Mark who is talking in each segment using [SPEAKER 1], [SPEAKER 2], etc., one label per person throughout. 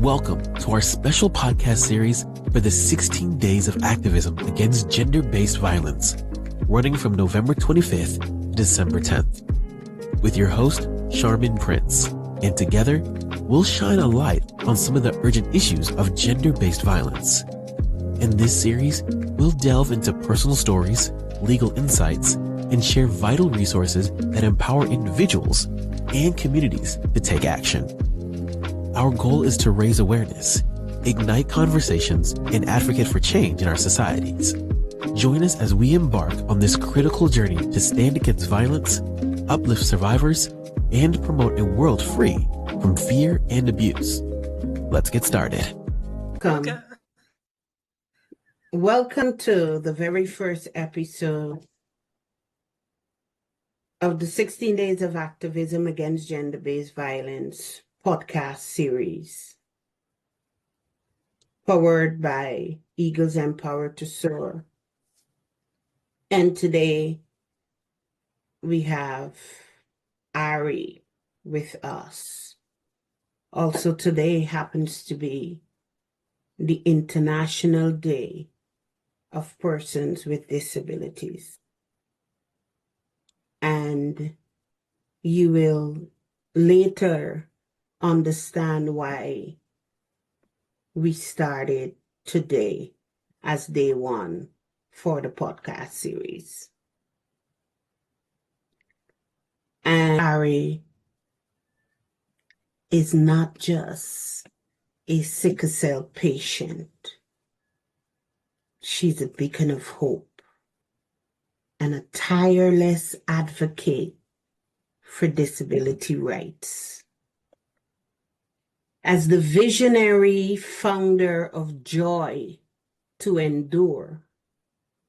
[SPEAKER 1] Welcome to our special podcast series for the 16 Days of Activism Against Gender-Based Violence, running from November 25th to December 10th. With your host, Sharmin Prince, and together, we'll shine a light on some of the urgent issues of gender-based violence. In this series, we'll delve into personal stories, legal insights, and share vital resources that empower individuals and communities to take action. Our goal is to raise awareness, ignite conversations, and advocate for change in our societies. Join us as we embark on this critical journey to stand against violence, uplift survivors, and promote a world free from fear and abuse. Let's get started.
[SPEAKER 2] Welcome to the very first episode of the 16 Days of Activism Against Gender-Based Violence podcast series, powered by Eagles Empowered to Soar. And today we have ARREY with us. Also today happens to be the International Day of Persons with Disabilities. And you will later understand why we started today as day one for the podcast series. And ARREY is not just a sickle cell patient. She's a beacon of hope and a tireless advocate for disability rights. As the visionary founder of Joy to Endure,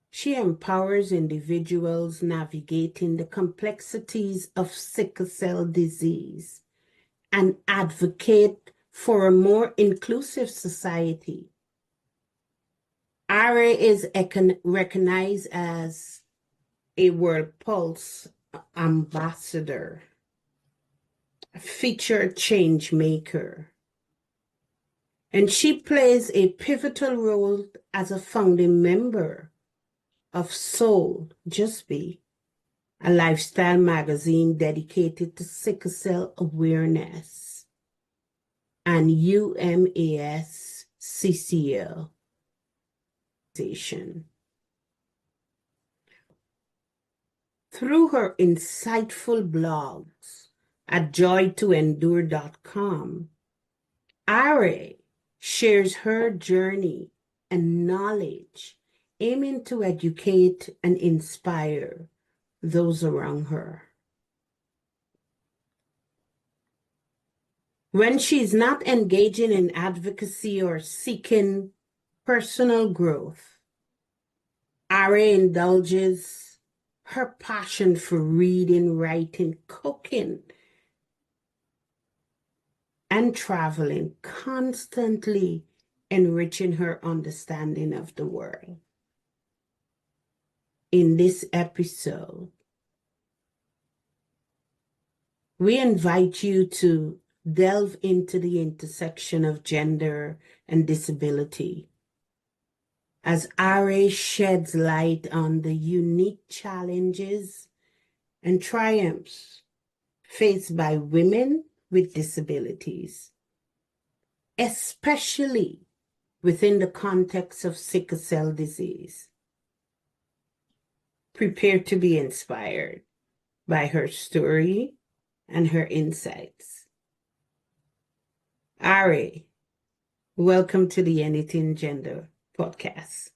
[SPEAKER 2] she empowers individuals navigating the complexities of sickle cell disease and advocate for a more inclusive society. ARREY is recognized as a World Pulse ambassador, a featured change maker, and she plays a pivotal role as a founding member of Soul Just Be, a lifestyle magazine dedicated to sickle cell awareness, and UMAS CCL. Through her insightful blogs at joytoendure.com, ARREY shares her journey and knowledge, aiming to educate and inspire those around her. When she's not engaging in advocacy or seeking personal growth, ARREY indulges her passion for reading, writing, cooking, and traveling, constantly enriching her understanding of the world. In this episode, we invite you to delve into the intersection of gender and disability as ARREY sheds light on the unique challenges and triumphs faced by women with disabilities, especially within the context of sickle cell disease. Prepare to be inspired by her story and her insights. ARREY, welcome to the Anything Gender podcast.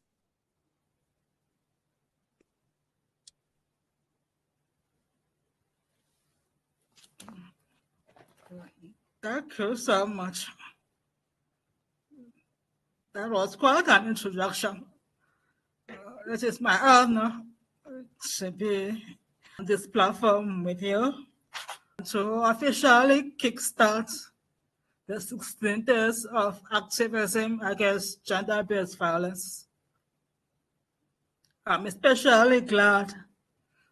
[SPEAKER 3] Thank you so much. That was quite an introduction. It is my honor to be on this platform with you to officially kickstart the 16 days of activism against gender-based violence. I'm especially glad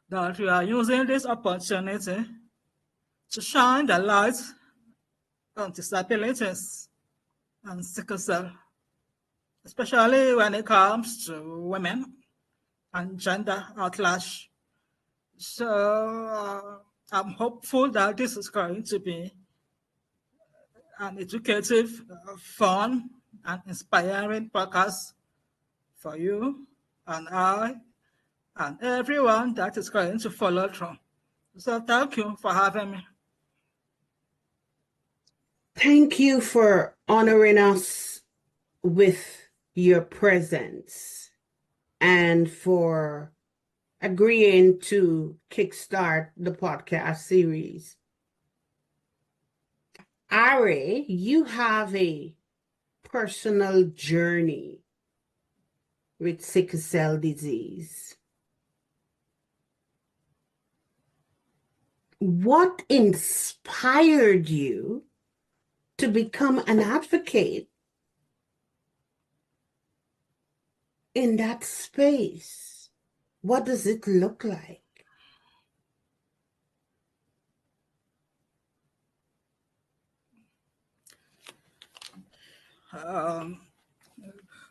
[SPEAKER 3] that we are using this opportunity to shine the light on disabilities and sickle cell, especially when it comes to women and gender outlash. So I'm hopeful that this is going to be an educative, fun, and inspiring podcast for you and I and everyone that is going to follow through. So thank you for having me.
[SPEAKER 2] Thank you for honoring us with your presence and for agreeing to kickstart the podcast series. ARREY, you have a personal journey with sickle cell disease. What inspired you to become an advocate in that space? What does it look like?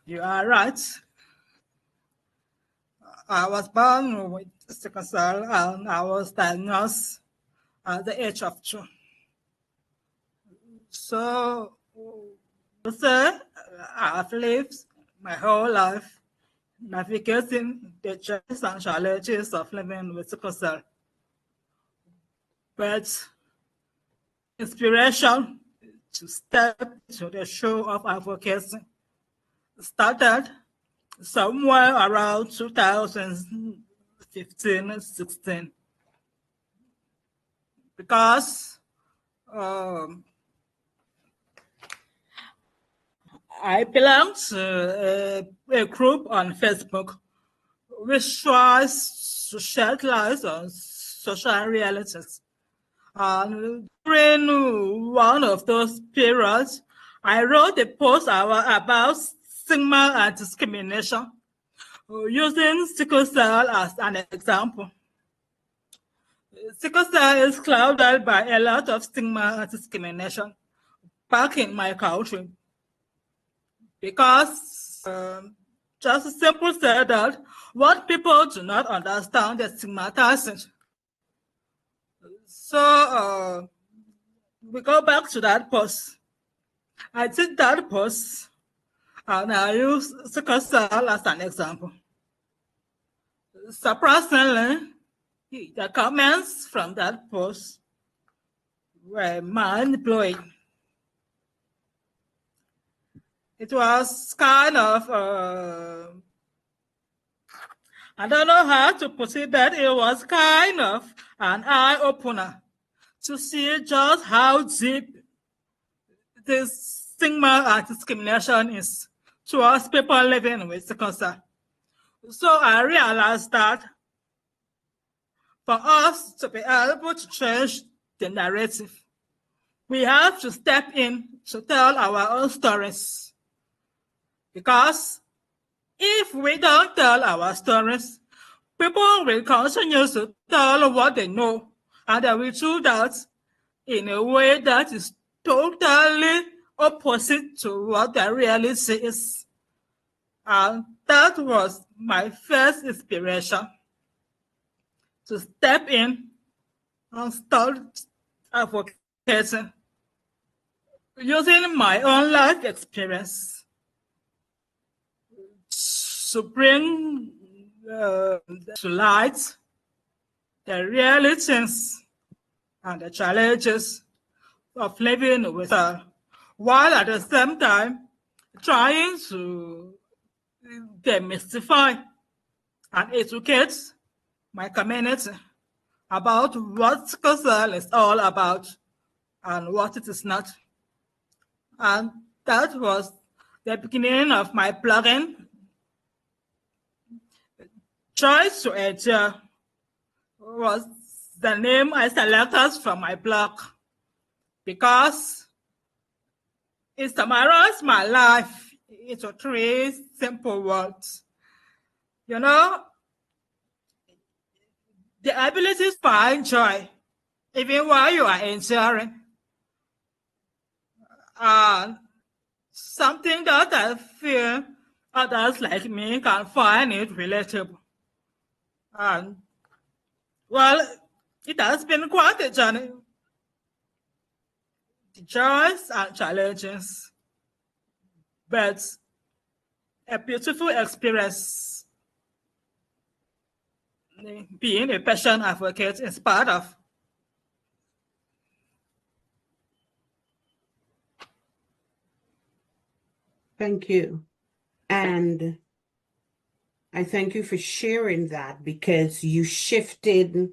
[SPEAKER 3] You are right. I was born with sickle cell and I was diagnosed at the age of 2. So, to say, I've lived my whole life navigating the challenges and challenges of living with sickle cell. But inspiration to step to the show of advocacy started somewhere around 2015-16, because I belong to a group on Facebook which tries to shed light on social realities. And during one of those periods, I wrote a post about stigma and discrimination, using sickle cell as an example. Sickle cell is clouded by a lot of stigma and discrimination back in my country, because just simply said that what people do not understand is stigmatizing. So we go back to that post. I did that post and I use sickle cell as an example. Surprisingly, the comments from that post were mind-blowing. It was kind of, I don't know how to put it, but it was kind of an eye-opener to see just how deep this stigma and discrimination is towards people living with sickle cell. So I realized that for us to be able to change the narrative, we have to step in to tell our own stories. Because if we don't tell our stories, people will continue to tell what they know, and they will do that in a way that is totally opposite to what the reality is. And that was my first inspiration to step in and start advocating using my own life experience to bring to light the realities and the challenges of living with her, while at the same time trying to demystify and educate my community about what sickle cell is all about and what it is not. And that was the beginning of my blogging. Choice to Endure was the name I selected from my blog because it summarized my life into 3 simple words. You know, the ability to find joy even while you are enduring, and something that I feel others like me can find it relatable. And, well, it has been quite a journey. The joys and challenges, but a beautiful experience being a patient advocate is part of.
[SPEAKER 2] Thank you. And I thank you for sharing that, because you shifted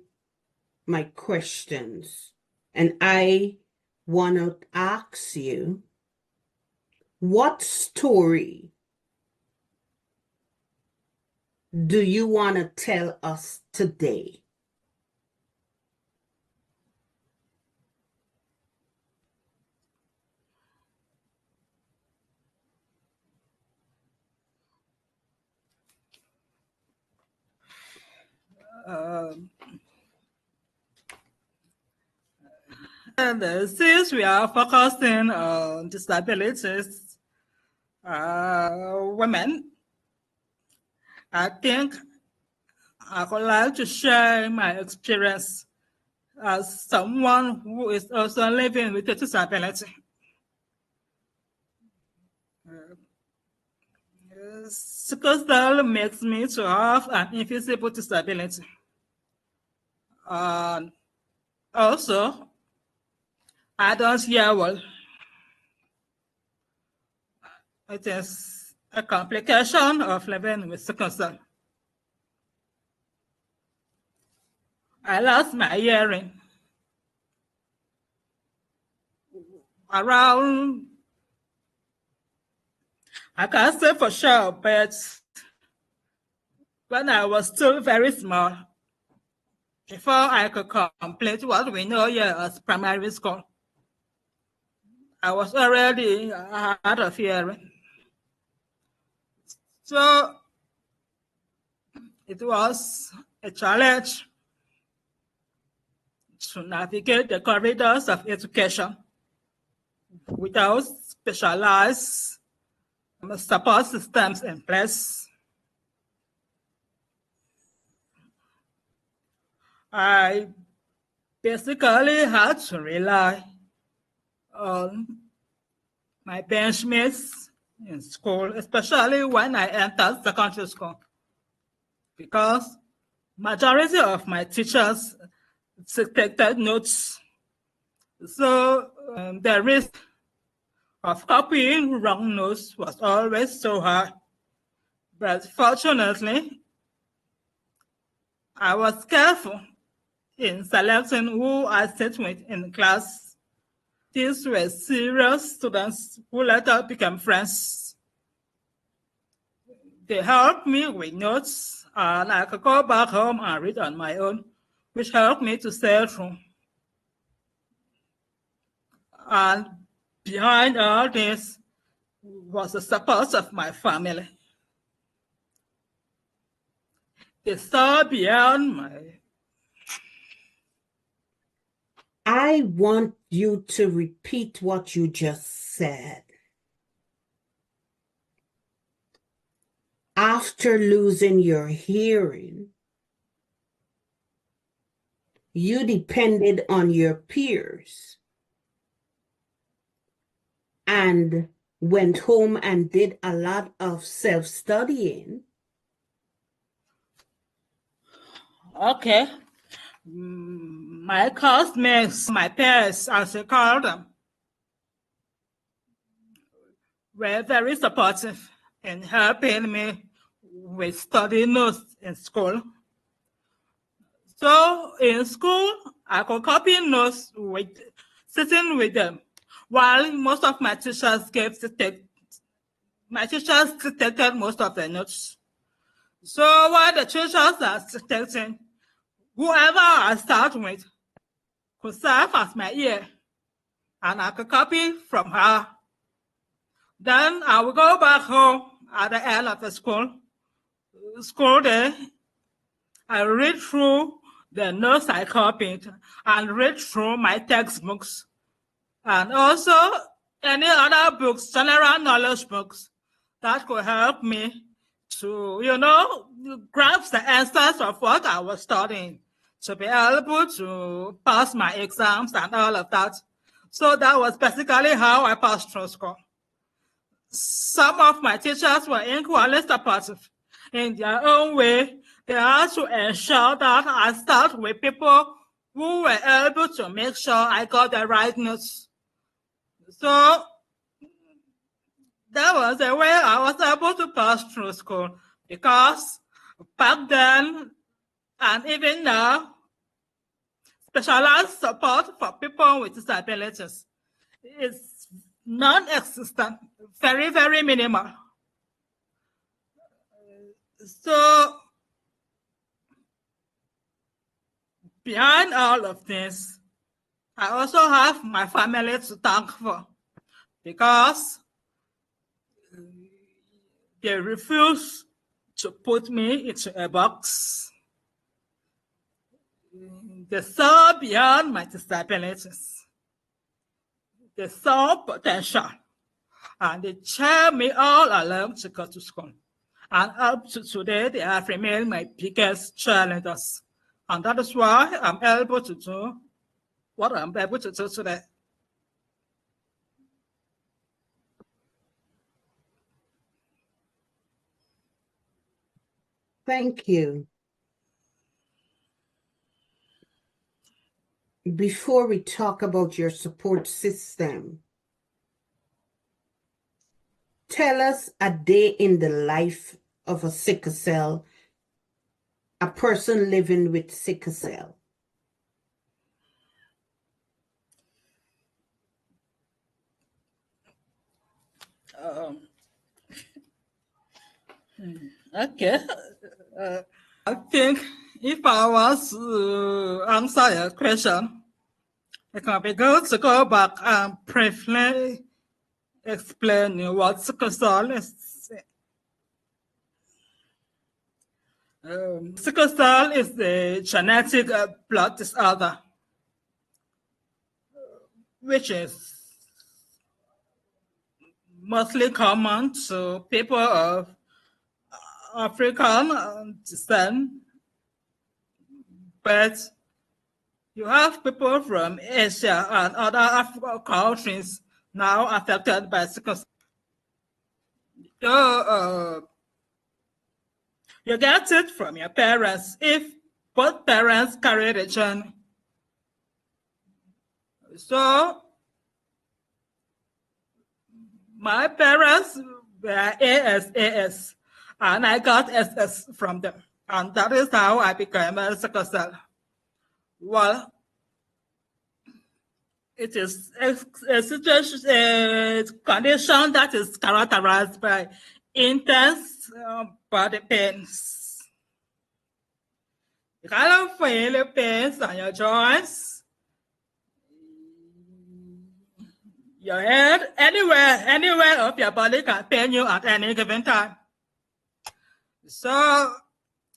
[SPEAKER 2] my questions. And I want to ask you, what story do you want to tell us today?
[SPEAKER 3] And since we are focusing on disabilities, women, I think I would like to share my experience as someone who is also living with a disability. Sickle cell makes me to have an invisible disability. Also, I don't hear well. It is a complication of living with sickle cell. I lost my hearing around, I can't say for sure, but when I was still very small, before I could complete what we know here as primary school, I was already hard of hearing. So it was a challenge to navigate the corridors of education without specialized support systems in place. I basically had to rely on my benchmates in school, especially when I entered secondary school, because majority of my teachers dictated notes. So the risk of copying wrong notes was always so high. But fortunately, I was careful in selecting who I sit with in class. These were serious students who later became friends. They helped me with notes, and I could go back home and read on my own, which helped me to sail through. And behind all this was the support of my family. They saw beyond my...
[SPEAKER 2] I want you to repeat what you just said. After losing your hearing, you depended on your peers and went home and did a lot of self-studying.
[SPEAKER 3] Okay. My classmates, my peers, as I call them, were very supportive in helping me with study notes in school. So in school, I could copy notes sitting with them, while most of my teachers dictated most of the notes. So while the teachers are dictating, whoever I start with could serve as my ear, and I could copy from her. Then I will go back home at the end of the school day. I read through the notes I copied and read through my textbooks, and also any other books, general knowledge books, that could help me to, grasp the essence of what I was studying, to be able to pass my exams and all of that. So that was basically how I passed through school. Some of my teachers were equally supportive in their own way. They had to ensure that I start with people who were able to make sure I got the right notes. So that was the way I was able to pass through school, because back then and even now, specialized support for people with disabilities is non-existent, very, very minimal. So behind all of this, I also have my family to thank for, because they refuse to put me into a box. They saw beyond my disabilities. They saw potential, and they cheered me all along to go to school. And up to today, they have remained my biggest challenges. And that is why I'm able to do what I'm able to do today.
[SPEAKER 2] Thank you. Before we talk about your support system, tell us a day in the life of a sickle cell, a person living with sickle cell.
[SPEAKER 3] Okay. I think if I was to answer your question, it can be good to go back and briefly explain what sickle cell is. Sickle cell is a genetic blood disorder, which is mostly common to people of African descent, but you have people from Asia and other African countries now affected by sickle cell. So you get it from your parents if both parents carry the gene. So my parents were AS, and I got SS from them. And that is how I became a sickle cell. Well, it is a situation, a condition that is characterized by intense body pains. You kind of feel pains on your joints, your head, anywhere of your body can pain you at any given time. So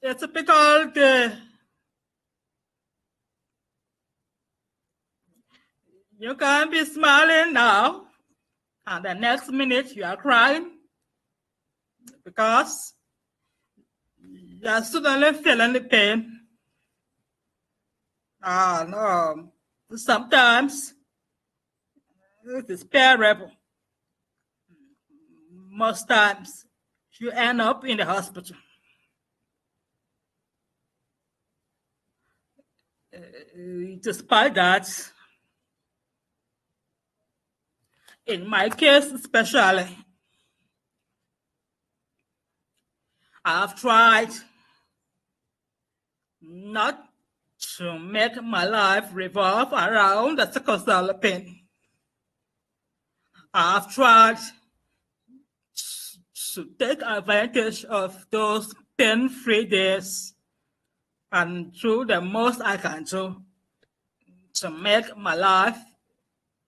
[SPEAKER 3] a typical day, you can be smiling now, and the next minute you are crying because you are suddenly feeling the pain. And sometimes it is bearable. Most times you end up in the hospital. Despite that, in my case especially, I've tried not to make my life revolve around the sickle cell pain. I've tried to take advantage of those pain-free days and do the most I can do to make my life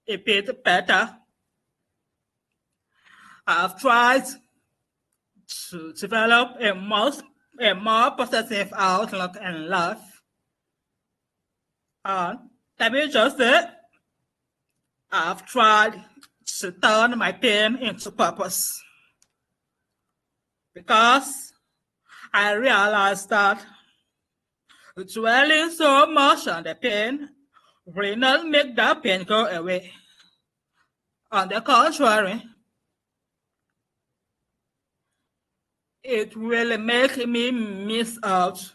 [SPEAKER 3] a bit better. I've tried to develop a more positive outlook in life. And let me just say, I've tried to turn my pain into purpose. Because I realized that dwelling so much on the pain will not make that pain go away. On the contrary, it will make me miss out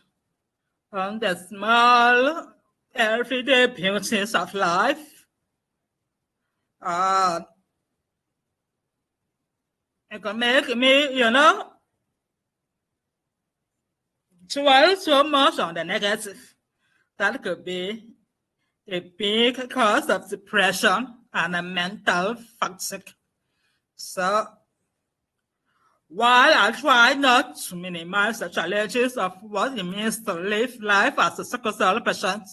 [SPEAKER 3] on the small, everyday beauties of life. It can make me, dwell so much on the negative. That could be a big cause of depression and a mental fatigue. So, while I try not to minimize the challenges of what it means to live life as a sickle cell patient,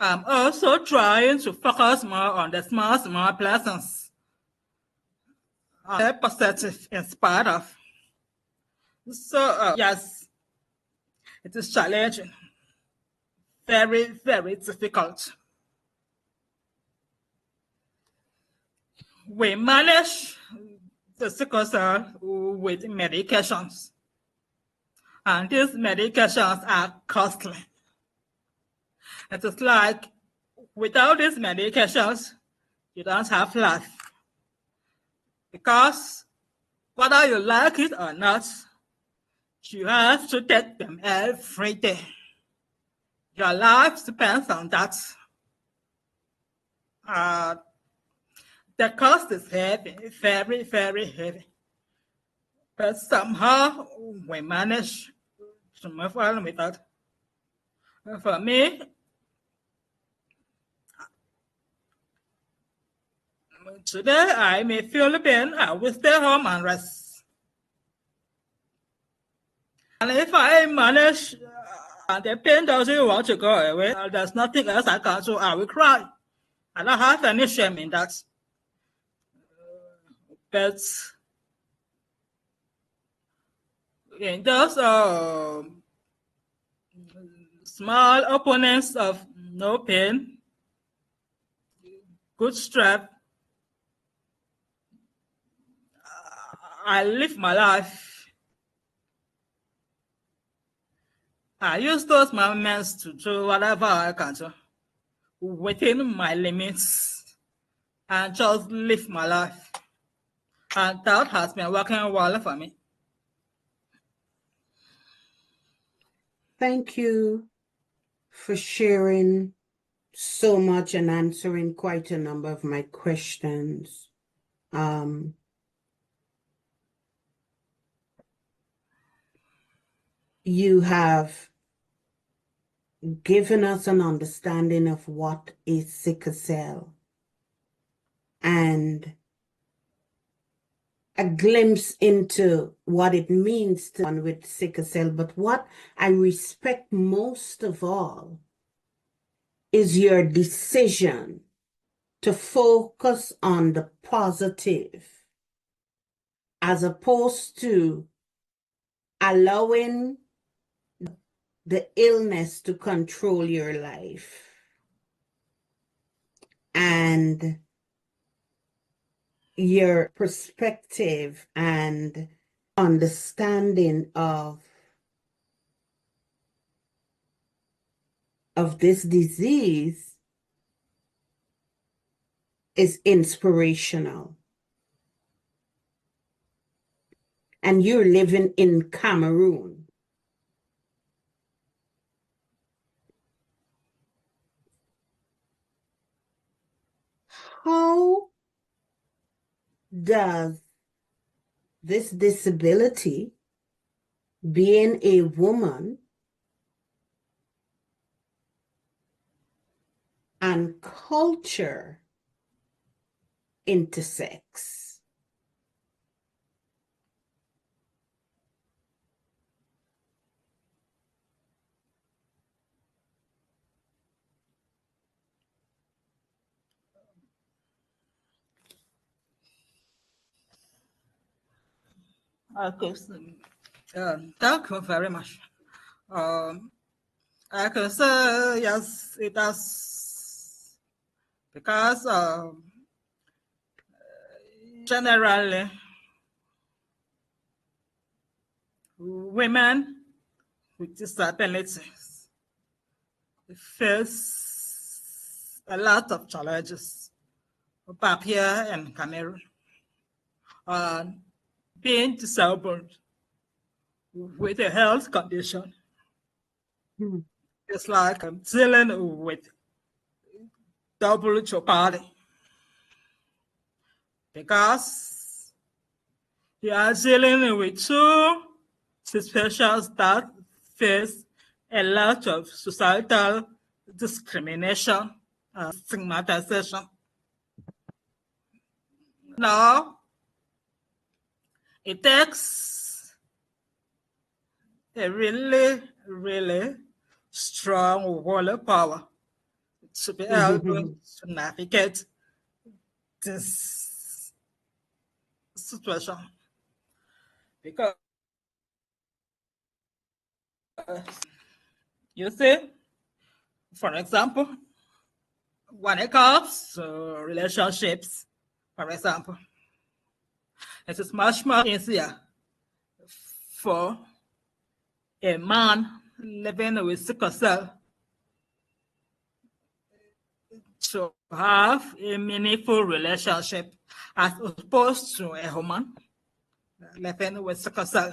[SPEAKER 3] I'm also trying to focus more on the small blessings. Stay positive in spite of. So, yes, it is challenging. Very, very difficult. We manage the sickle cell with medications. And these medications are costly. It is like without these medications, you don't have life. Because whether you like it or not, you have to take them every day. Your life depends on that. The cost is heavy, very, very heavy. But somehow we manage to move on with that. For me, today I may feel pain, I will stay home and rest. And if I manage and the pain doesn't want to go away, there's nothing else I can do, I will cry. I don't have any shame in that. But in those small opponents of no pain, good strength, I live my life. I use those moments to do whatever I can do within my limits and just live my life. And that has been working well for me.
[SPEAKER 2] Thank you for sharing so much and answering quite a number of my questions. You have given us an understanding of what is sickle cell and a glimpse into what it means to one with sickle cell. But what I respect most of all is your decision to focus on the positive as opposed to allowing the illness to control your life. And your perspective and understanding of this disease is inspirational. And you're living in Cameroon. How does this disability, being a woman, and culture intersects?
[SPEAKER 3] Okay, so, thank you very much. I can say yes, it does, because Generally, women with disabilities face a lot of challenges back here in Cameroon. Being disabled with a health condition, it's like I'm dealing with double jeopardy, because you are dealing with two situations that face a lot of societal discrimination and stigmatization. Now, it takes a really, really strong will of power to be able to navigate this situation. Because you see, for example, when it comes to relationships, for example, it is much more easier for a man living with sickle cell to have a meaningful relationship as opposed to a woman living with sickle cell.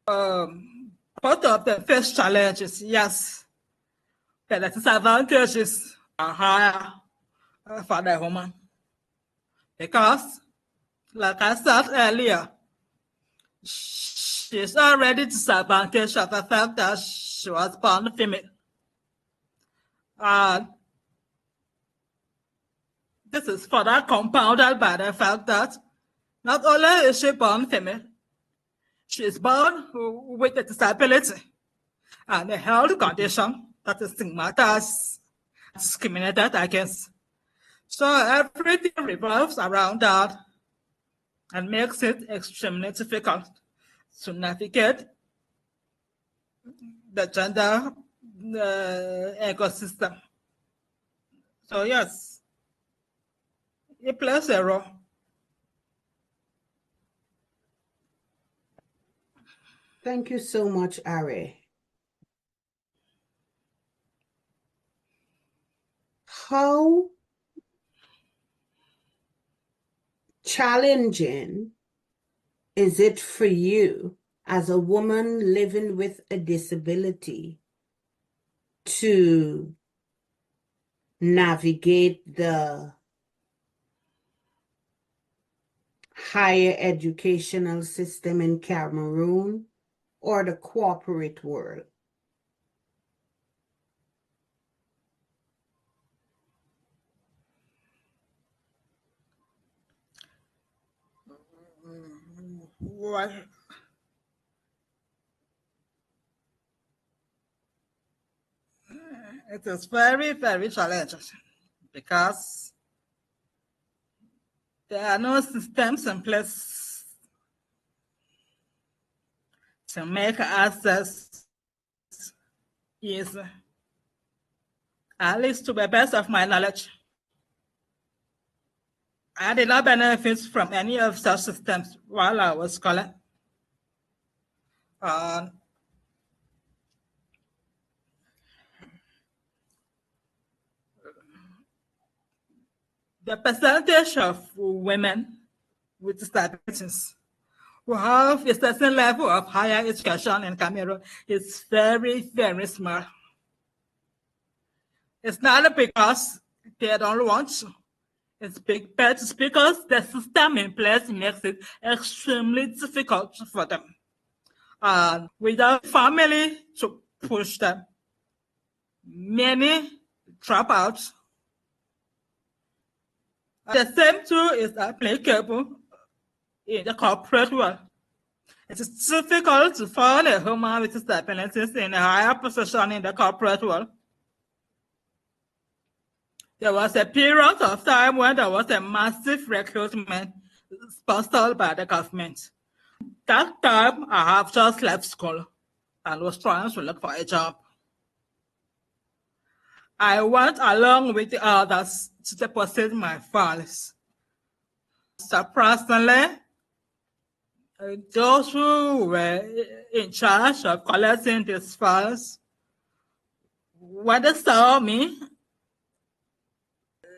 [SPEAKER 3] Part of the first challenge is, yes, the disadvantages are higher for the woman, because, like I said earlier, she's already disadvantaged of the fact that she was born female. And this is further compounded by the fact that not only is she born female, she is born with a disability and a health condition that is stigmatized, discriminated against. So everything revolves around that and makes it extremely difficult to navigate the gender ecosystem. So yes, it plays a role.
[SPEAKER 2] Thank you so much, ARREY. How challenging is it for you as a woman living with a disability to navigate the higher educational system in Cameroon or the corporate world?
[SPEAKER 3] Well, it is very, very challenging, because there are no systems in place to make access easy, at least to the best of my knowledge. I did not benefit from any of such systems while I was schooling. The percentage of women with disabilities who have a certain level of higher education in Cameroon is very, very small. It's not because they don't want to. It's because the system in place makes it extremely difficult for them. And without family to push them, many drop out. The same too is applicable in the corporate world. It is difficult to find a woman with disabilities in a higher position in the corporate world. There was a period of time when there was a massive recruitment sponsored by the government. That time, I have just left school and was trying to look for a job. I went along with the others to deposit my files Surprisingly, those who were in charge of collecting these files, when they saw me,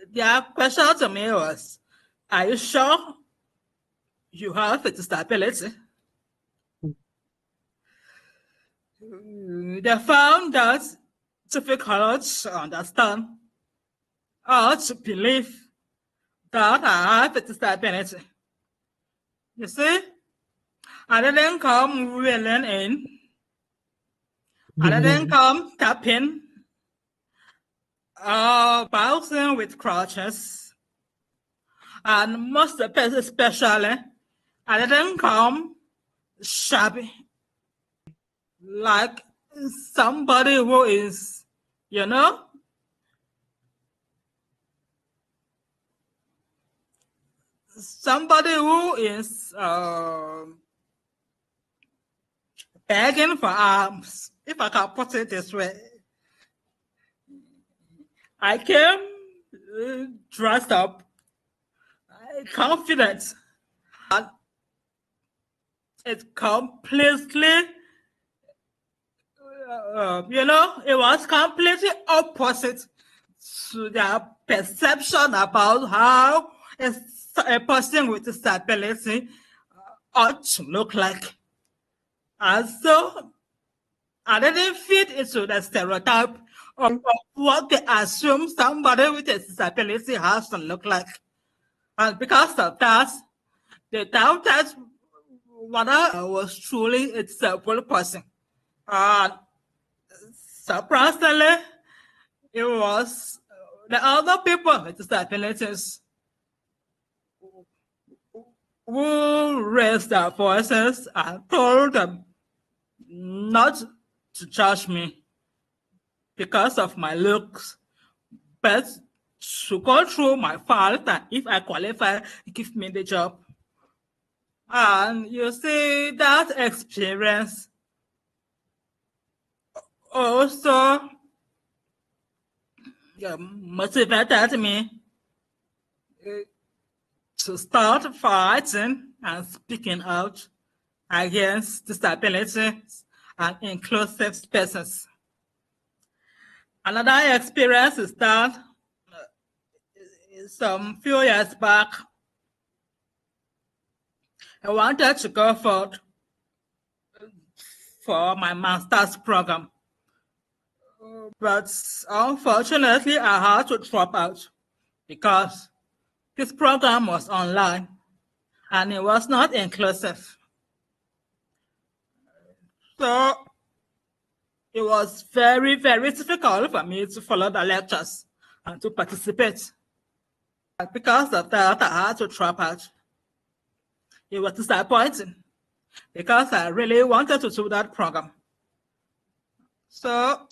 [SPEAKER 3] their question to me was, "Are you sure you have a disability?" They found that difficult to understand or to believe that I have a disability. You see, I didn't come wheeling in. I didn't come tapping or bouncing with crutches. And most especially, I didn't come shabby, like somebody who is, somebody who is begging for alms, if I can put it this way. I came dressed up, confident, and it completely, it was completely opposite to their perception about how a person with disability ought to look like. And so I didn't fit into the stereotype of what they assume somebody with a disability has to look like. And because of that, they doubted whether I was truly a disabled person. And surprisingly, it was the other people with disabilities who raised their voices and told them not to judge me because of my looks, but to go through my files and if I qualify, give me the job. And you see, that experience also motivated me to start fighting and speaking out against disabilities and inclusive spaces. Another experience is that some few years back, I wanted to go for my master's program. But unfortunately, I had to drop out because this program was online and it was not inclusive. So it was very, very difficult for me to follow the lectures and to participate. And because of that, I had to drop out. It was disappointing because I really wanted to do that program. So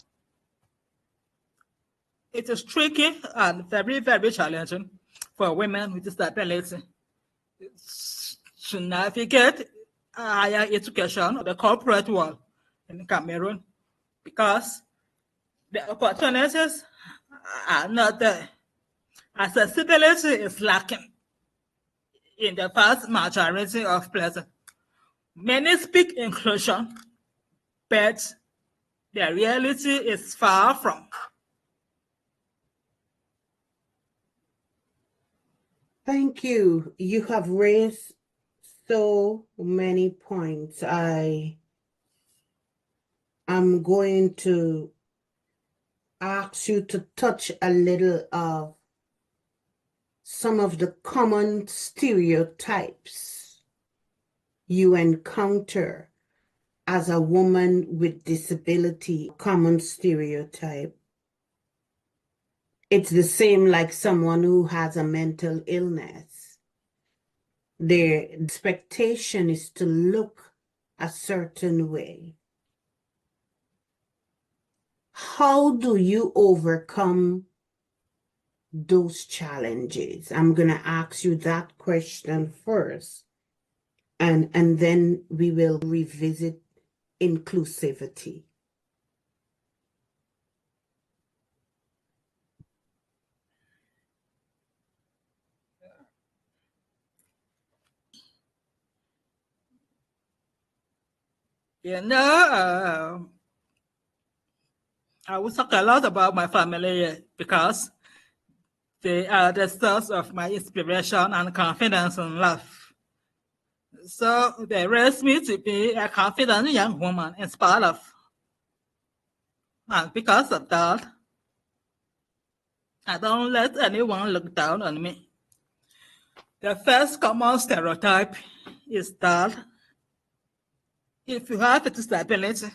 [SPEAKER 3] it is tricky and very, very challenging for women with disability to navigate higher education or the corporate world in Cameroon because the opportunities are not there. Accessibility is lacking in the vast majority of places. Many speak inclusion, but the reality is far from.
[SPEAKER 2] Thank you. You have raised so many points. I am going to ask you to touch a little of some of the common stereotypes you encounter as a woman with disability. Common stereotype. It's the same like someone who has a mental illness. Their expectation is to look a certain way. How do you overcome those challenges? I'm going to ask you that question first, and then we will revisit inclusivity.
[SPEAKER 3] You know, I will talk a lot about my family because they are the source of my inspiration and confidence in life. So they raised me to be a confident young woman in spite of. And because of that, I don't let anyone look down on me. The first common stereotype is that if you have a disability,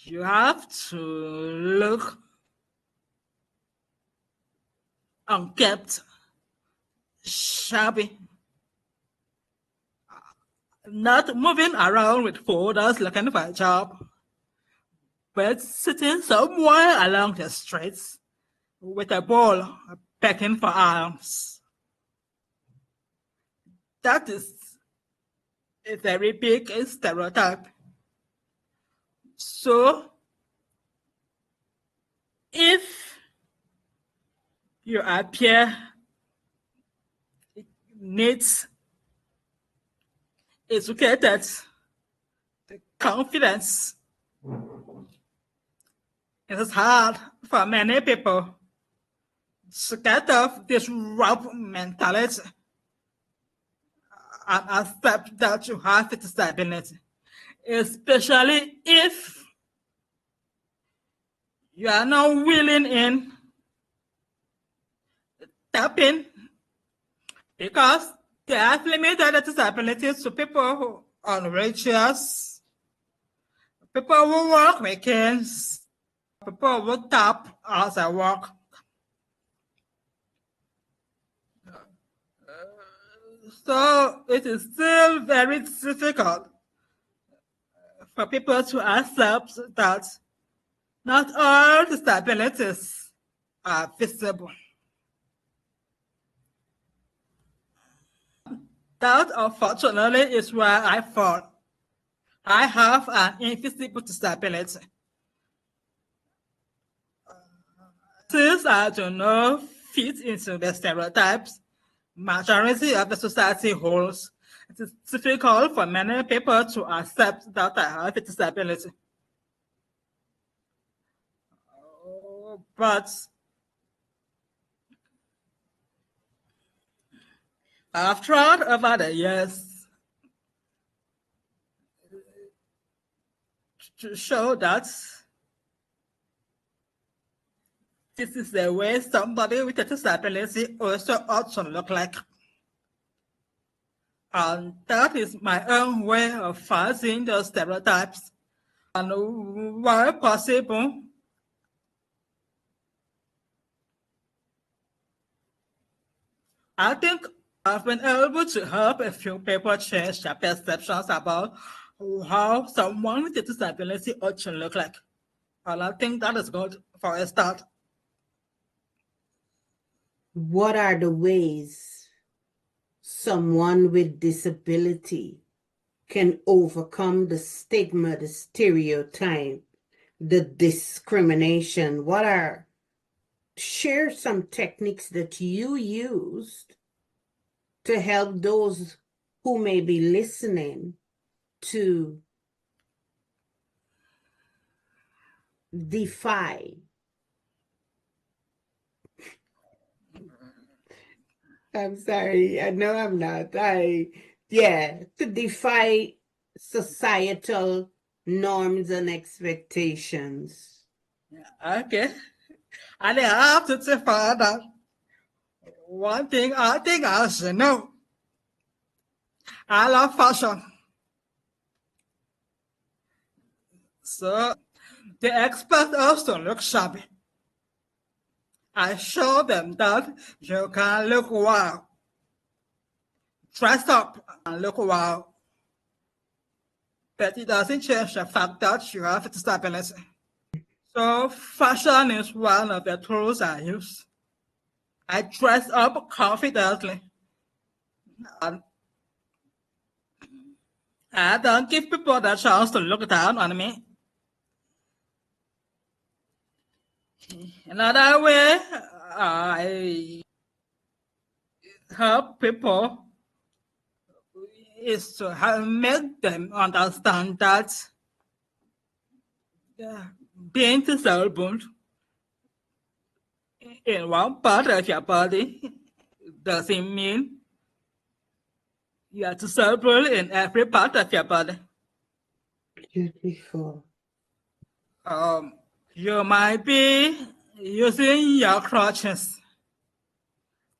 [SPEAKER 3] you have to look unkempt, shabby, not moving around with folders looking for a job, but sitting somewhere along the streets with a ball begging for alms. That is a very big stereotype. So, if you appear neat, educated, confident, it is hard for many people to get off this rough mentality and accept that you have a disability, especially if you are not willing in tapping, because they have limited disabilities to people who are righteous, people who work weekends, people who tap as I work. So it is still very difficult for people to accept that not all disabilities are visible. That, unfortunately, is where I fall. I have an invisible disability. Since I do not fit into the stereotypes majority of the society holds, it is difficult for many people to accept that I have a disability. But I've tried over the years to show that this is the way somebody with a disability also ought to look like. And that is my own way of fighting those stereotypes. And where possible, I think I've been able to help a few people change their perceptions about how someone with a disability ought to look like. And I think that is good for a start.
[SPEAKER 2] What are the ways someone with disability can overcome the stigma, the stereotype, the discrimination? Share some techniques that you used to help those who may be listening to defy. I'm sorry, I know I'm not. To defy societal norms and expectations.
[SPEAKER 3] Okay. And I have to say further, one thing I think I should know. I love fashion. So they expect us to look shabby. I show them that you can look wild, dress up and look wild, but it doesn't change the fact that you have a disability. So fashion is one of the tools I use. I dress up confidently, and I don't give people the chance to look down on me. Another way I help people is to make them understand that being disabled in one part of your body doesn't mean you are disabled in every part of your body.
[SPEAKER 2] Beautiful.
[SPEAKER 3] You might be using your crutches.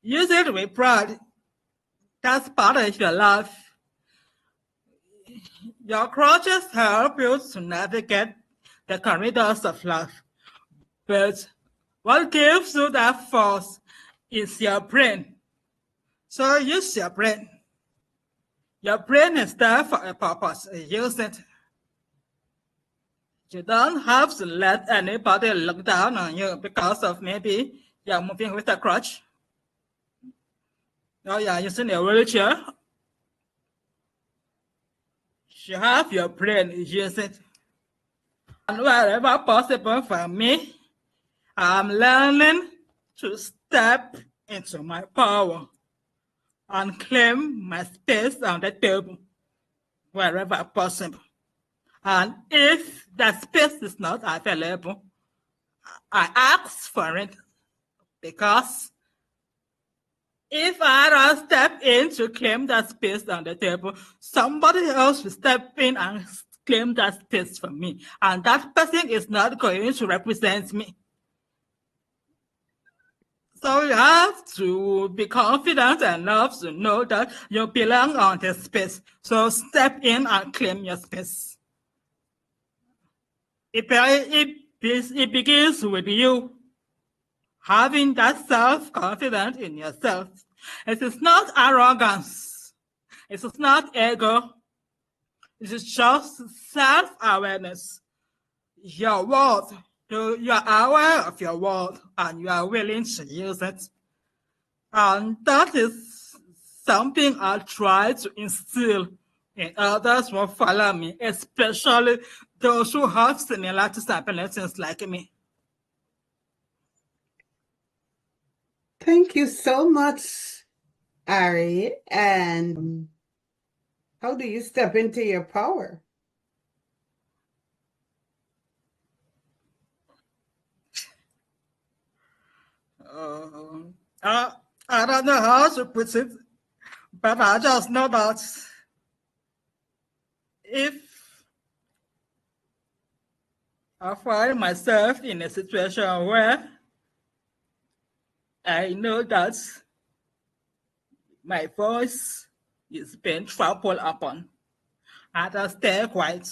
[SPEAKER 3] Use it with pride. That's part of your life. Your crutches help you to navigate the corridors of life. But what gives you that force is your brain. So use your brain. Your brain is there for a purpose. Use it. You don't have to let anybody look down on you because of maybe you're moving with a crutch or you're using a wheelchair. You have your brain, use it. And wherever possible for me, I'm learning to step into my power and claim my space on the table wherever possible. And if that space is not available, I ask for it, because if I don't step in to claim that space on the table, somebody else will step in and claim that space for me. And that person is not going to represent me. So you have to be confident enough to know that you belong on the space. So step in and claim your space. It begins with you having that self-confidence in yourself. It is not arrogance. It is not ego. It is just self-awareness. Your worth. You are aware of your worth and you are willing to use it. And that is something I try to instill in others who follow me, especially those who have similar disabilities like me.
[SPEAKER 2] Thank you so much, ARREY. And how do you step into your power?
[SPEAKER 3] I don't know how to put it, but I just know that if I find myself in a situation where I know that my voice is being trampled upon, I just stay quiet.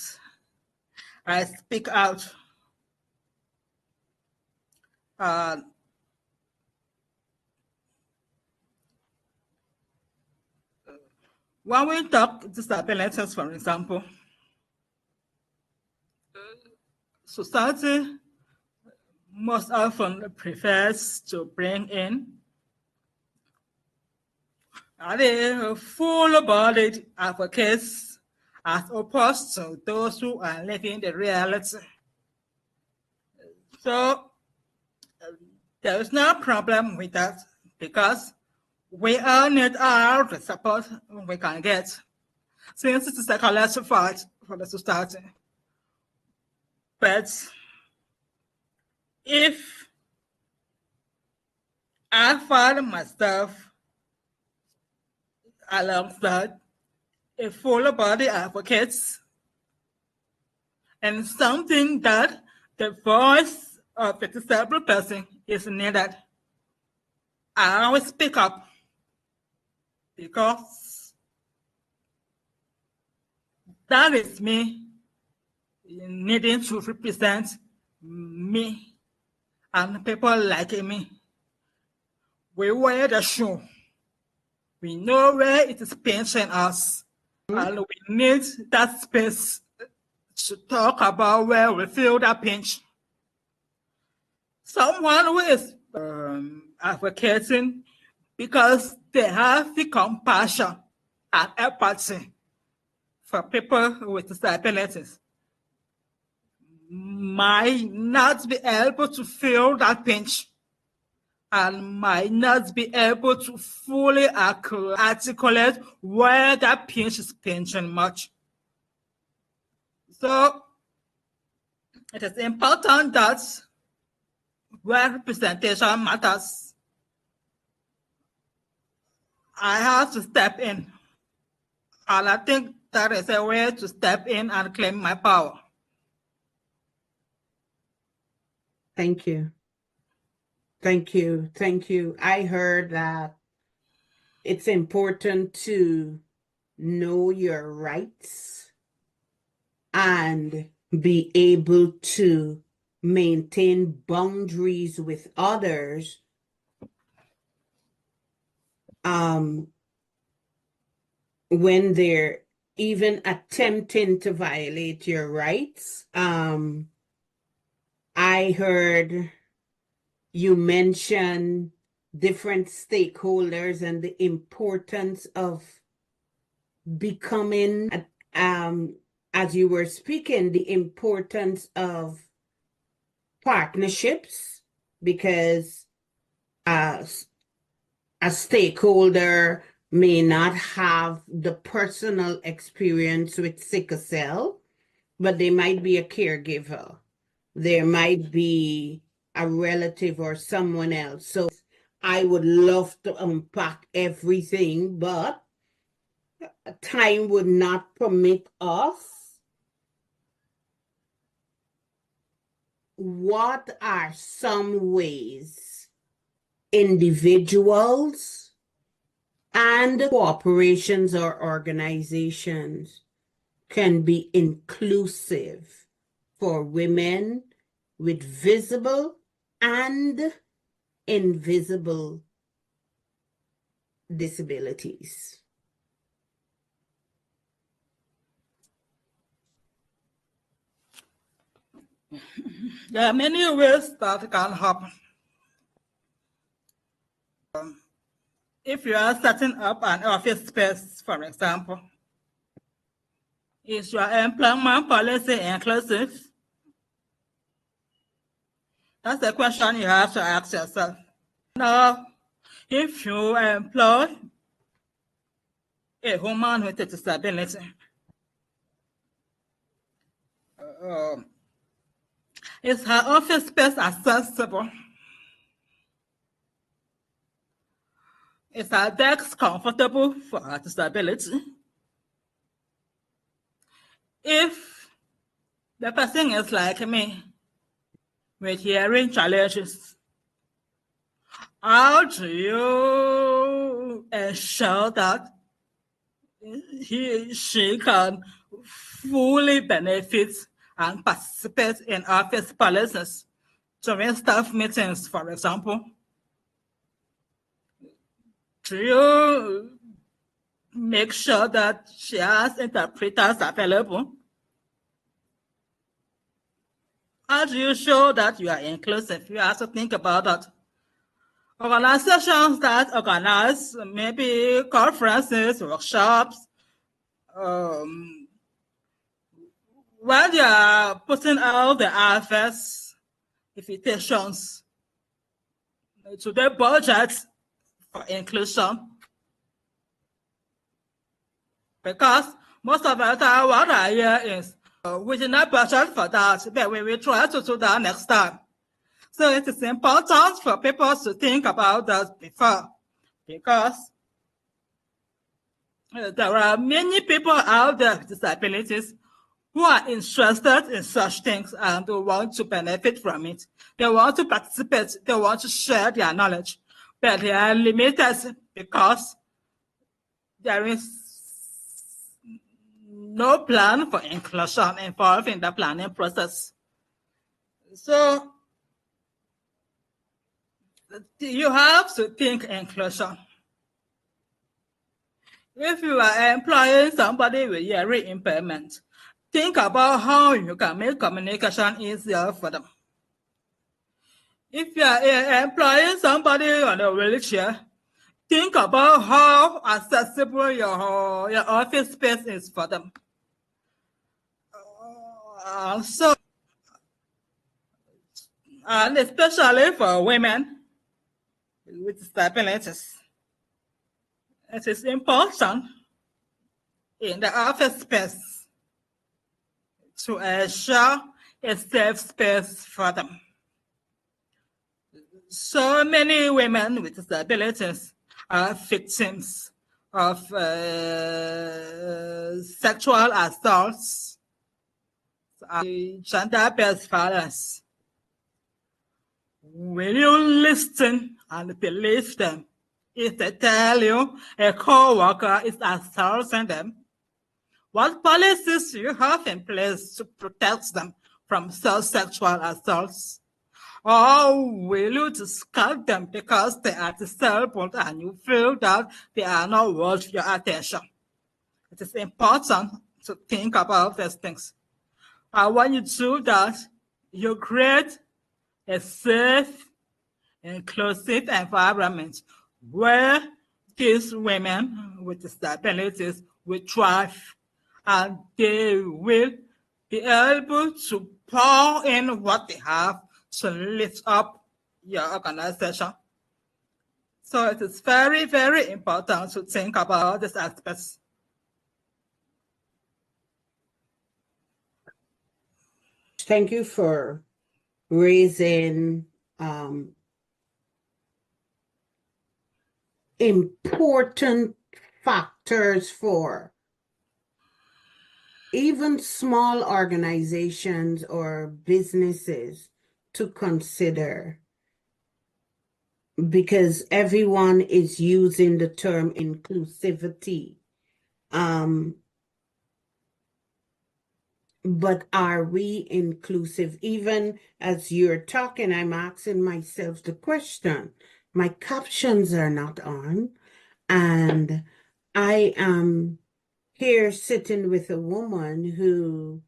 [SPEAKER 3] I speak out. When we talk disabilities, for example, society most often prefers to bring in the full-bodied advocates as opposed to those who are living the reality. So there is no problem with that, because we all need all the support we can get, since it is a collective fight for the society. But if I find myself alongside a full body advocates and something that the voice of the disabled person is needed, I always speak up, because that is me needing to represent me and people like me. We wear the shoe. We know where it is pinching us, and we need that space to talk about where we feel that pinch. Someone who is advocating because they have the compassion and empathy for people with disabilities might not be able to feel that pinch, and might not be able to fully articulate where that pinch is pinching much. So it is important that where representation matters, I have to step in. And I think that is a way to step in and claim my power.
[SPEAKER 2] Thank you. Thank you. Thank you. I heard that it's important to know your rights and be able to maintain boundaries with others when they're even attempting to violate your rights. I heard you mention different stakeholders and the importance of becoming, as you were speaking, the importance of partnerships, because a stakeholder may not have the personal experience with sickle cell, but they might be a caregiver. There might be a relative or someone else. So I would love to unpack everything, but time would not permit us. What are some ways individuals and corporations or organizations can be inclusive for women with visible and invisible disabilities?
[SPEAKER 3] There are many ways that can happen. If you are setting up an office space, for example, is your employment policy inclusive? That's the question you have to ask yourself. Now, if you employ a woman with a disability, is her office space accessible? Is her desk comfortable for her disability? If the person is like me, with hearing challenges, how do you ensure that she can fully benefit and participate in office policies during staff meetings, for example? Do you make sure that she has interpreters available? How do you show that you are inclusive? You have to think about that. Organizations that organize maybe conferences, workshops, when they are putting out the RFS invitations to their budget for inclusion, because most of the time what I hear is, we did not budget for that, but we will try to do that next time. So it is important for people to think about that before, because there are many people out there with disabilities who are interested in such things and who want to benefit from it. They want to participate, they want to share their knowledge, but they are limited because there is no plan for inclusion involved in the planning process. So you have to think inclusion. If you are employing somebody with hearing impairment, think about how you can make communication easier for them. If you are employing somebody on a wheelchair, think about how accessible your office space is for them. And especially for women, with disabilities. It is important in the office space to ensure a safe space for them. So many women with disabilities are victims of sexual assaults, gender-based violence. Will you listen and believe them if they tell you a co-worker is assaulting them? What policies do you have in place to protect them from such sexual assaults? Or will you discard them because they are disabled and you feel that they are not worth your attention? It is important to think about these things. And when you do that, you create a safe, inclusive environment where these women with disabilities will thrive and they will be able to pour in what they have to lift up your organization. So it is very, very important to think about these aspects.
[SPEAKER 2] Thank you for raising important factors for even small organizations or businesses to consider, because everyone is using the term inclusivity. But are we inclusive? Even as you're talking, I'm asking myself the question. My captions are not on, and I am here sitting with a woman who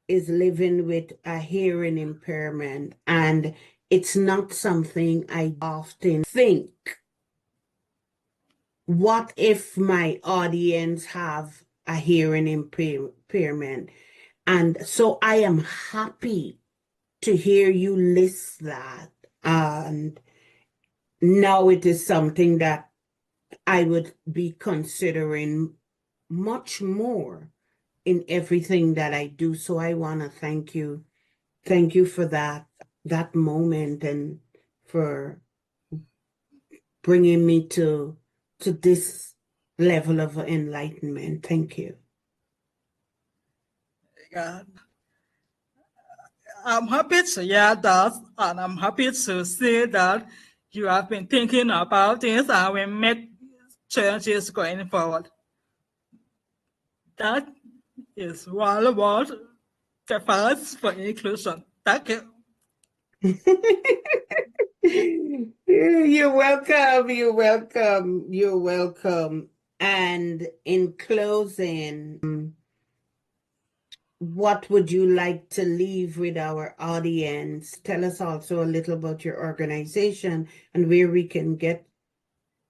[SPEAKER 2] is living with a hearing impairment, and it's not something I often think. What if my audience have a hearing impairment? And so I am happy to hear you list that. And now it is something that I would be considering much more in everything that I do. So I want to thank you. Thank you for that moment and for bringing me to this level of enlightenment. Thank you.
[SPEAKER 3] Yeah. I'm happy to hear that, and I'm happy to see that you have been thinking about this and will make changes going forward. That is one word defines for inclusion. Thank you.
[SPEAKER 2] You're welcome. You're welcome. You're welcome. And in closing, what would you like to leave with our audience? Tell us also a little about your organization and where we can get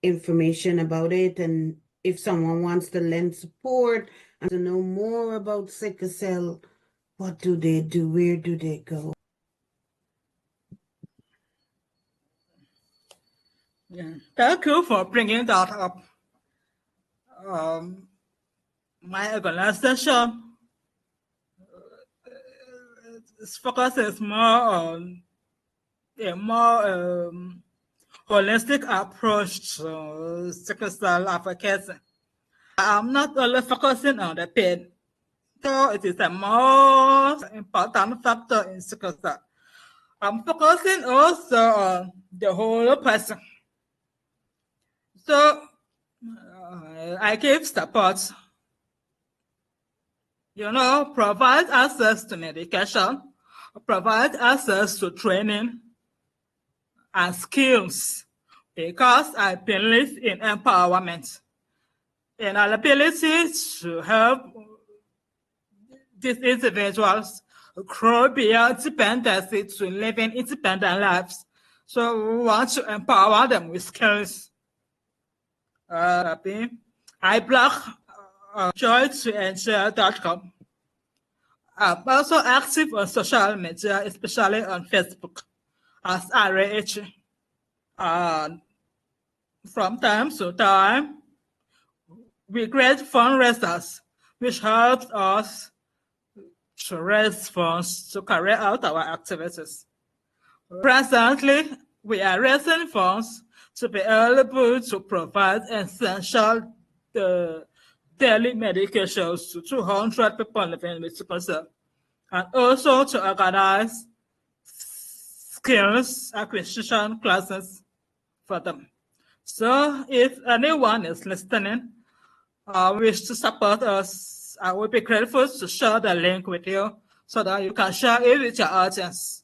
[SPEAKER 2] information about it. And if someone wants to lend support and to know more about sickle cell, what do they do? Where do they go?
[SPEAKER 3] Yeah. Thank you for bringing that up. My organization focuses more on a more holistic approach to sickle cell advocacy. I'm not only focusing on the pain, though it is the most important factor in sickle cell. I'm focusing also on the whole person. So I give support, provide access to medication, provide access to training and skills, because I believe in empowerment and our ability to help these individuals grow beyond dependency to living independent lives. So we want to empower them with skills. I blog joy2enjoy.com. I'm also active on social media, especially on Facebook, as ARREY ECHI. And from time to time, we create fundraisers, which helps us to raise funds to carry out our activities. Presently, we are raising funds to be able to provide essential daily medications to 200 people living with sickle cell, and also to organize skills acquisition classes for them. So if anyone is listening or wish to support us, I will be grateful to share the link with you so that you can share it with your audience.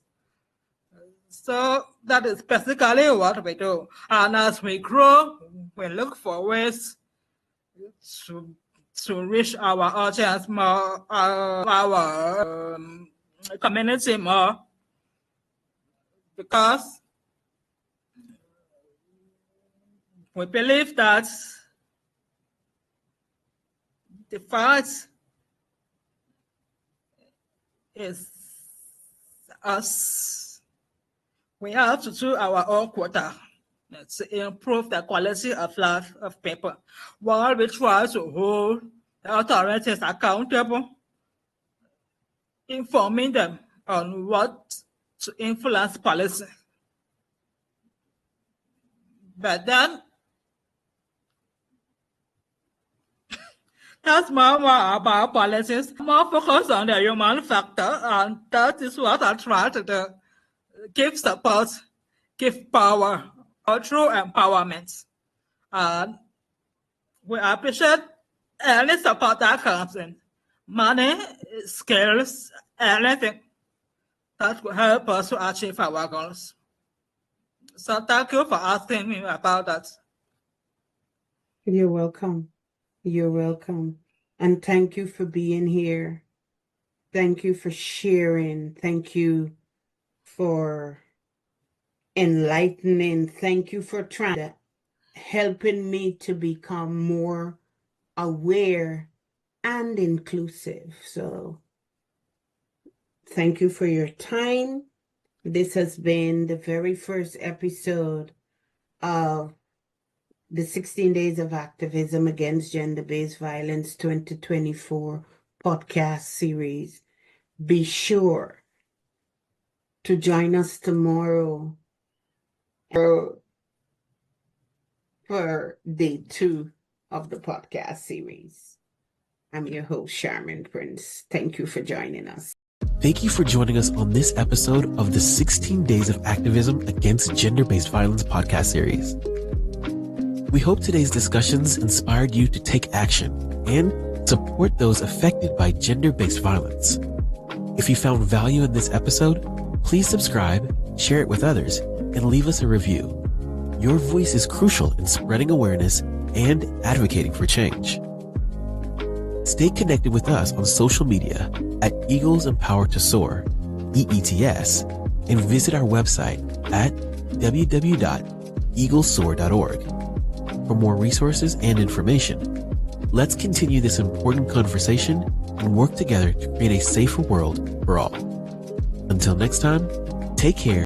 [SPEAKER 3] So that is basically what we do. And as we grow, we look for ways to reach our audience more, our community more, because we believe that the fight is us. We have to do our own quota to improve the quality of life of people, while we try to hold the authorities accountable, informing them on what to influence policy. But then, that's more about politics, more focus on the human factor, and that is what I try to do. Give support, give power, or through empowerment. And we appreciate any support that comes in. Money, skills, anything that will help us to achieve our goals. So thank you for asking me about that.
[SPEAKER 2] You're welcome. You're welcome. And thank you for being here. Thank you for sharing. Thank you for enlightening. Thank you for helping me to become more aware and inclusive. So thank you for your time. This has been the very first episode of the 16 Days of Activism Against Gender-Based Violence 2024 podcast series. Be sure to join us tomorrow for day 2 of the podcast series. I'm your host, Sharmin Prince. Thank you for joining us.
[SPEAKER 1] Thank you for joining us on this episode of the 16 Days of Activism Against Gender-Based Violence podcast series. We hope today's discussions inspired you to take action and support those affected by gender-based violence. If you found value in this episode, please subscribe, share it with others, and leave us a review. Your voice is crucial in spreading awareness and advocating for change. Stay connected with us on social media at Eagles Empower to Soar, EETS, and visit our website at www.eaglesoar.org. For more resources and information, let's continue this important conversation and work together to create a safer world for all. Until next time, take care.